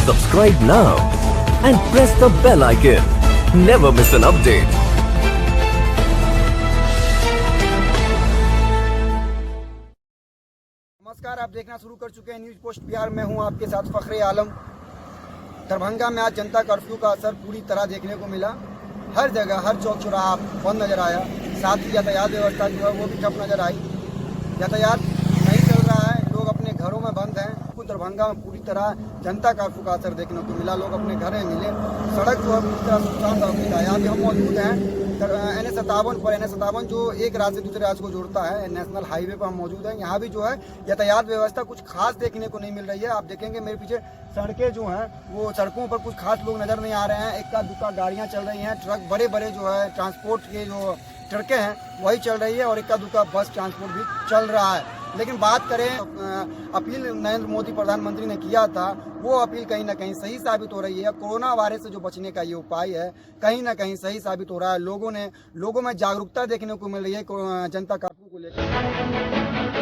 Subscribe now and press the bell icon. Never miss an update. नमस्कार, आप देखना शुरू कर चुके हैं न्यूज पोस्ट बिहार में हूं आपके साथ फखरे आलम। दरभंगा में आज जनता कर्फ्यू का असर पूरी तरह देखने को मिला। हर जगह हर चौक चौराहा बंद नजर आया। साथ ही यातायात व्यवस्था जो है वो भी ठप नजर आई। यातायात नहीं चल रहा है, लोग अपने घरों में बंद हैं। दरभंगा में पूरी तरह जनता कर्फ्यू का असर देखने को मिला। लोग अपने घर में मिले, सड़क जो है पूरी तरह सुनसान था। यहाँ भी हम मौजूद हैं NH57 पर। NH57 जो एक राज्य से दूसरे राज्य को जोड़ता है, नेशनल हाईवे पर हम मौजूद हैं। यहाँ भी जो है यातायात व्यवस्था कुछ खास देखने को नहीं मिल रही है। आप देखेंगे मेरे पीछे सड़कें जो हैं वो सड़कों पर कुछ खास लोग नजर नहीं आ रहे हैं। इक्का दुक्का गाड़ियाँ चल रही हैं, ट्रक बड़े बड़े जो है ट्रांसपोर्ट के जो ट्रकें हैं वही चल रही है और इक्का दुक्का बस ट्रांसपोर्ट भी चल रहा है। लेकिन बात करें अपील नरेंद्र मोदी प्रधानमंत्री ने किया था, वो अपील कहीं ना कहीं सही साबित हो रही है। कोरोना वायरस से जो बचने का ये उपाय है कहीं ना कहीं सही साबित हो रहा है। लोगों में जागरूकता देखने को मिल रही है जनता कर्फ्यू को लेकर।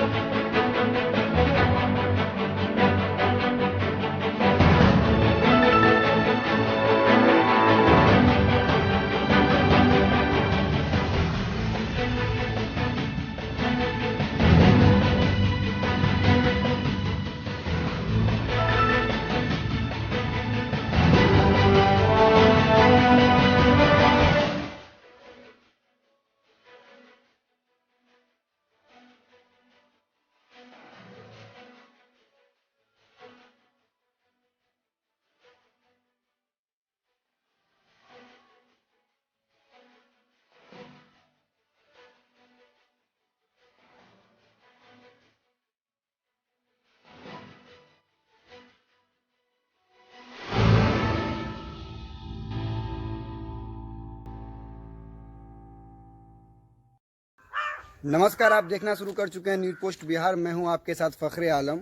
नमस्कार, आप देखना शुरू कर चुके हैं न्यूज पोस्ट बिहार। मैं हूं आपके साथ फखरे आलम।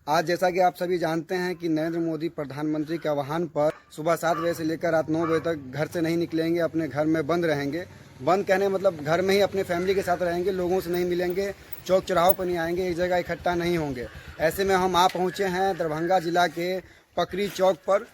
आज जैसा कि आप सभी जानते हैं कि नरेंद्र मोदी प्रधानमंत्री के आह्वान पर सुबह 7 बजे से लेकर रात 9 बजे तक घर से नहीं निकलेंगे, अपने घर में बंद रहेंगे। बंद कहने मतलब घर में ही अपने फैमिली के साथ रहेंगे, लोगों से नहीं मिलेंगे, चौक चौराहों पर नहीं आएंगे, एक जगह इकट्ठा नहीं होंगे। ऐसे में हम आ पहुँचे हैं दरभंगा जिला के पकड़ी चौक पर,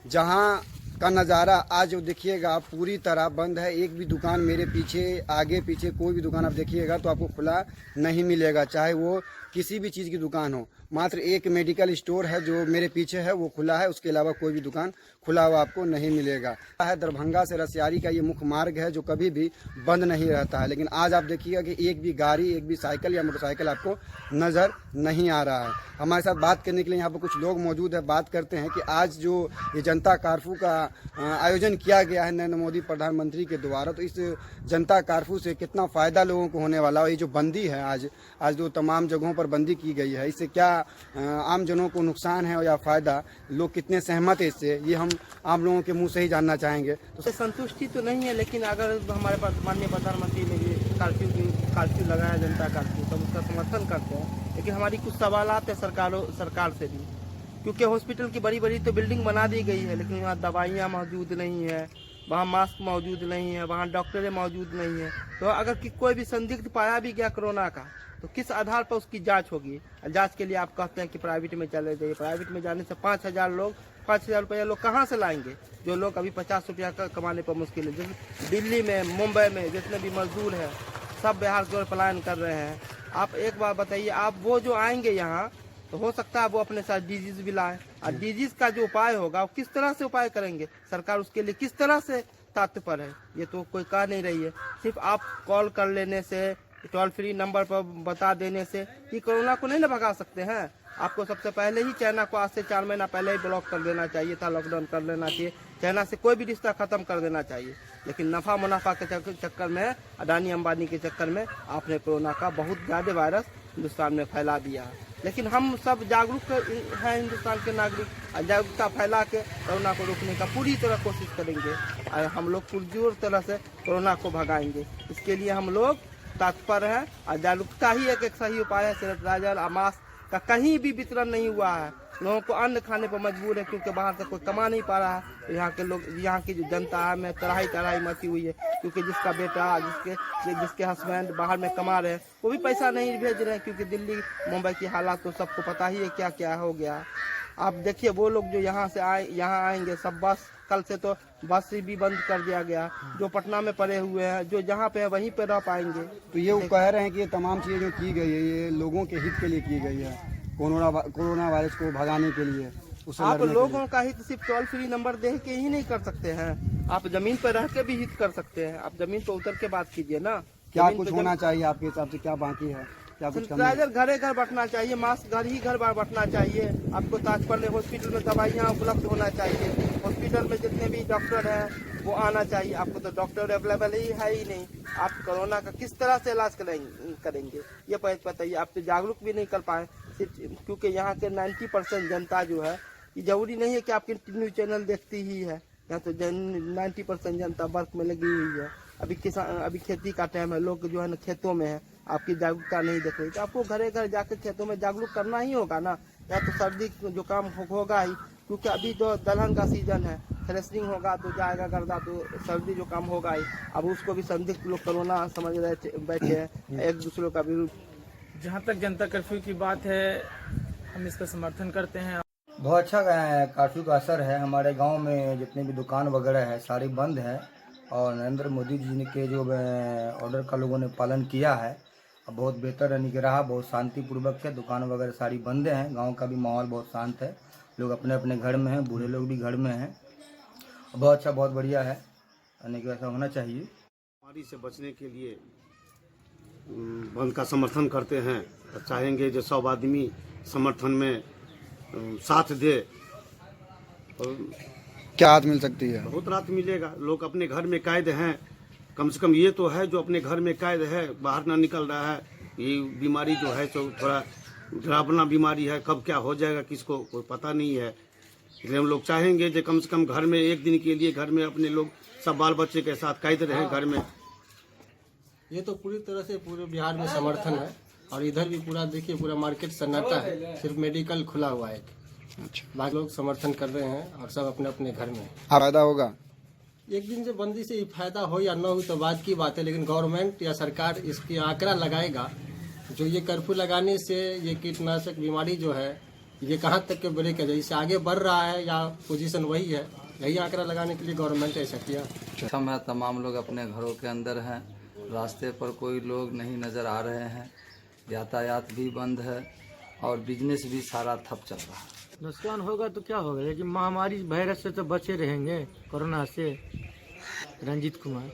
जहाँ का नज़ारा आज जो देखिएगा आप पूरी तरह बंद है। एक भी दुकान मेरे पीछे आगे पीछे कोई भी दुकान आप देखिएगा तो आपको खुला नहीं मिलेगा, चाहे वो किसी भी चीज़ की दुकान हो। मात्र एक मेडिकल स्टोर है जो मेरे पीछे है वो खुला है, उसके अलावा कोई भी दुकान खुला हुआ आपको नहीं मिलेगा। दरभंगा से रसियारी का ये मुख्य मार्ग है जो कभी भी बंद नहीं रहता है। लेकिन आज आप देखिएगा कि एक भी गाड़ी, एक भी साइकिल या मोटरसाइकिल आपको नज़र नहीं आ रहा है। हमारे साथ बात करने के लिए यहाँ पर कुछ लोग मौजूद है। बात करते हैं कि आज जो ये जनता कर्फ्यू का आयोजन किया गया है नरेंद्र मोदी प्रधानमंत्री के द्वारा, तो इस जनता कर्फ्यू से कितना फ़ायदा लोगों को होने वाला है। ये जो बंदी है आज जो तमाम जगहों पर बंदी की गई है, इससे क्या आम जनों को नुकसान है या फ़ायदा, लोग कितने सहमत है इससे, ये हम आम लोगों के मुंह से ही जानना चाहेंगे। तो संतुष्टि तो नहीं है, लेकिन अगर हमारे पास माननीय प्रधानमंत्री ने ये कर्फ्यू लगाया जनता कर्फ्यू, तो उसका समर्थन करते हैं। लेकिन हमारी कुछ सवालात है सरकार से भी, क्योंकि हॉस्पिटल की बड़ी बड़ी तो बिल्डिंग बना दी गई है, लेकिन वहाँ दवाइयाँ मौजूद नहीं है, वहाँ मास्क मौजूद नहीं है, वहाँ डॉक्टरें मौजूद नहीं है। तो अगर कोई भी संदिग्ध पाया भी गया कोरोना का, तो किस आधार पर उसकी जांच होगी? जांच के लिए आप कहते हैं कि प्राइवेट में चले जाइए। प्राइवेट में जाने से 5,000 रुपया लोग कहाँ से लाएंगे? जो लोग अभी 50 रुपया कमाने पर मुश्किल है। जैसे दिल्ली में, मुंबई में जितने भी मजदूर हैं सब बिहार की ओर पलायन कर रहे हैं। आप एक बार बताइए, आप वो जो आएंगे यहाँ तो हो सकता है वो अपने साथ डिजीज भी लाए, और डिजीज का जो उपाय होगा वो किस तरह से उपाय करेंगे? सरकार उसके लिए किस तरह से तत्पर है ये तो कोई कह नहीं रही है। सिर्फ आप कॉल कर लेने से, टोल फ्री नंबर पर बता देने से कि कोरोना को नहीं ना भगा सकते हैं। आपको सबसे पहले ही चाइना को आज से 4 महीना पहले ही ब्लॉक कर देना चाहिए था, लॉकडाउन कर लेना चाहिए, चाइना से कोई भी रिश्ता खत्म कर देना चाहिए। लेकिन नफा मुनाफा के चक्कर में, अडानी अंबानी के चक्कर में आपने कोरोना का बहुत ज़्यादा वायरस हिंदुस्तान में फैला दिया है। लेकिन हम सब जागरूक हैं, हिंदुस्तान के नागरिक, जागरूकता फैला के कोरोना को रोकने का पूरी तरह कोशिश करेंगे और हम लोग पुरजोर तरह से कोरोना को भगाएंगे। इसके लिए हम लोग तत्पर है और जागरूकता ही एक सही उपाय है। सैनिटाइजर और मास्क का कहीं भी वितरण नहीं हुआ है। लोगों को अन्न खाने पर मजबूर है, क्योंकि बाहर से कोई कमा नहीं पा रहा है। यहाँ के लोग, यहाँ की जो जनता है में तराही मची हुई है, क्योंकि जिसका बेटा, जिसके हस्बैंड बाहर में कमा रहे हैं वो भी पैसा नहीं भेज रहे हैं, क्योंकि दिल्ली मुंबई की हालात तो सबको पता ही है क्या क्या हो गया। आप देखिए वो लोग जो यहाँ से यहाँ आएंगे सब बस, कल से तो बस भी बंद कर दिया गया। जो पटना में पड़े हुए हैं, जो जहाँ पे है वहीं पे रह पाएंगे। तो ये वो कह रहे हैं कि ये तमाम चीज़ें जो की गई है ये लोगों के हित के लिए की गई है, कोरोना वायरस को भगाने के लिए। आप लोगों का हित सिर्फ टोल फ्री नंबर दे के ही नहीं कर सकते हैं, आप जमीन पर रह के भी हित कर सकते हैं। आप जमीन पर उतर के बात कीजिए ना। क्या कुछ होना चाहिए आपके हिसाब से, क्या बाकी है, क्या कुछ सैनिटाइजर घरे घर बंटना चाहिए, मास्क घर ही घर बंटना चाहिए। आपको ताजपल्ले हॉस्पिटल में दवाइयाँ उपलब्ध होना चाहिए, हॉस्पिटल में जितने भी डॉक्टर हैं वो आना चाहिए। आपको तो डॉक्टर अवेलेबल ही है ही नहीं, आप कोरोना का किस तरह से इलाज करेंगे ये बताइए। आप तो जागरूक भी नहीं कर पाए, क्योंकि यहाँ के 90% जनता जो है, ये जरूरी नहीं है कि आपके न्यूज चैनल देखती ही है। यहाँ तो 90% जनता वर्क में लगी हुई है। अभी खेती का टाइम है, लोग जो है ना खेतों में है, आपकी जागरूकता नहीं देख रही। तो आपको घरे घर जाकर खेतों में जागरूक करना ही होगा ना। या तो सर्दी जो काम होगा ही, क्योंकि अभी तो दलहन का सीजन है, थ्रेसरिंग होगा तो जाएगा गर्दा, तो सर्दी जो काम होगा ही। अब उसको भी संदिग्ध लोग कोरोना समझ रहे बैठे हैं, एक दूसरे का भी। जहाँ तक जनता कर्फ्यू की बात है, हम इसका समर्थन करते हैं। बहुत अच्छा कर्फ्यू का असर है। हमारे गांव में जितने भी दुकान वगैरह है सारी बंद है, और नरेंद्र मोदी जी के जो ऑर्डर का लोगों ने पालन किया है, बहुत बेहतर रहा, बहुत शांतिपूर्वक है। दुकान वगैरह सारी बंद हैं, गांव का भी माहौल बहुत शांत है, लोग अपने अपने घर में हैं, बूढ़े लोग भी घर में हैं। बहुत अच्छा, बहुत बढ़िया है, यानी कि ऐसा होना चाहिए। बीमारी से बचने के लिए बंद का समर्थन करते हैं, और चाहेंगे जो 100 आदमी समर्थन में साथ दे। और क्या राहत मिल सकती है? बहुत राहत मिलेगा। लोग अपने घर में कैद हैं, कम से कम ये तो है जो अपने घर में कैद है, बाहर ना निकल रहा है। ये बीमारी जो है तो थोड़ा डरावना बीमारी है, कब क्या हो जाएगा किसको कोई पता नहीं है। इसलिए हम लोग चाहेंगे कि कम से कम घर में एक दिन के लिए घर में अपने लोग सब बाल बच्चे के साथ कैद रहे घर में। ये तो पूरी तरह से पूरे बिहार में समर्थन है, और इधर भी पूरा देखिए, पूरा मार्केट सन्नाटा है, सिर्फ मेडिकल खुला हुआ है। अच्छा, बाकी लोग समर्थन कर रहे हैं और सब अपने अपने घर में। फायदा होगा एक दिन से बंदी से फायदा हो या न हो तो बात की बात है, लेकिन गवर्नमेंट या सरकार इसकी आंकड़ा लगाएगा। जो ये कर्फ्यू लगाने से ये कीटनाशक बीमारी जो है ये कहाँ तक के ब्रेक है, इससे आगे बढ़ रहा है या पोजीशन वही है, यही आंकड़ा लगाने के लिए गवर्नमेंट ऐसा किया। सक्षम है, तमाम लोग अपने घरों के अंदर हैं, रास्ते पर कोई लोग नहीं नज़र आ रहे हैं, यातायात भी बंद है और बिजनेस भी सारा ठप चल रहा है। नुकसान होगा तो क्या होगा, लेकिन महामारी वायरस से तो बचे रहेंगे, कोरोना से। रंजीत कुमार।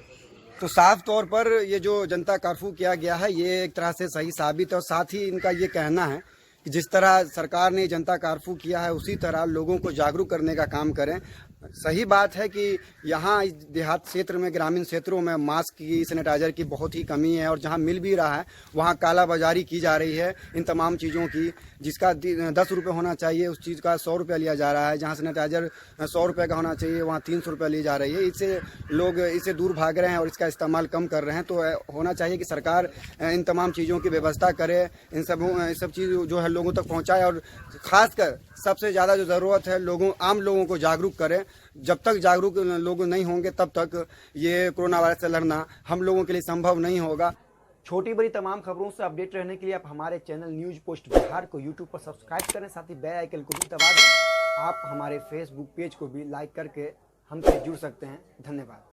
तो साफ तौर पर ये जो जनता कर्फ्यू किया गया है ये एक तरह से सही साबित है, और साथ ही इनका ये कहना है कि जिस तरह सरकार ने जनता कर्फ्यू किया है उसी तरह लोगों को जागरूक करने का काम करें। सही बात है कि यहाँ देहात क्षेत्र में, ग्रामीण क्षेत्रों में मास्क की, सैनिटाइजर की बहुत ही कमी है, और जहाँ मिल भी रहा है वहाँ कालाबाजारी की जा रही है इन तमाम चीज़ों की। जिसका 10 रुपये होना चाहिए उस चीज़ का 100 रुपया लिया जा रहा है। जहाँ सैनिटाइजर 100 रुपये का होना चाहिए वहाँ 300 रुपये ली जा रही है। इससे लोग इससे दूर भाग रहे हैं और इसका इस्तेमाल कम कर रहे हैं। तो होना चाहिए कि सरकार इन तमाम चीज़ों की व्यवस्था करे, इन सब चीज़ जो है लोगों तक पहुँचाए, और ख़ासकर सबसे ज़्यादा जो ज़रूरत है आम लोगों को जागरूक करें। जब तक जागरूक लोग नहीं होंगे तब तक ये कोरोना वायरस से लड़ना हम लोगों के लिए संभव नहीं होगा। छोटी बड़ी तमाम खबरों से अपडेट रहने के लिए आप हमारे चैनल न्यूज पोस्ट बिहार को यूट्यूब पर सब्सक्राइब करें, साथ ही बेल आइकन को भी दबा दें। आप हमारे फेसबुक पेज को भी लाइक करके हमसे जुड़ सकते हैं। धन्यवाद।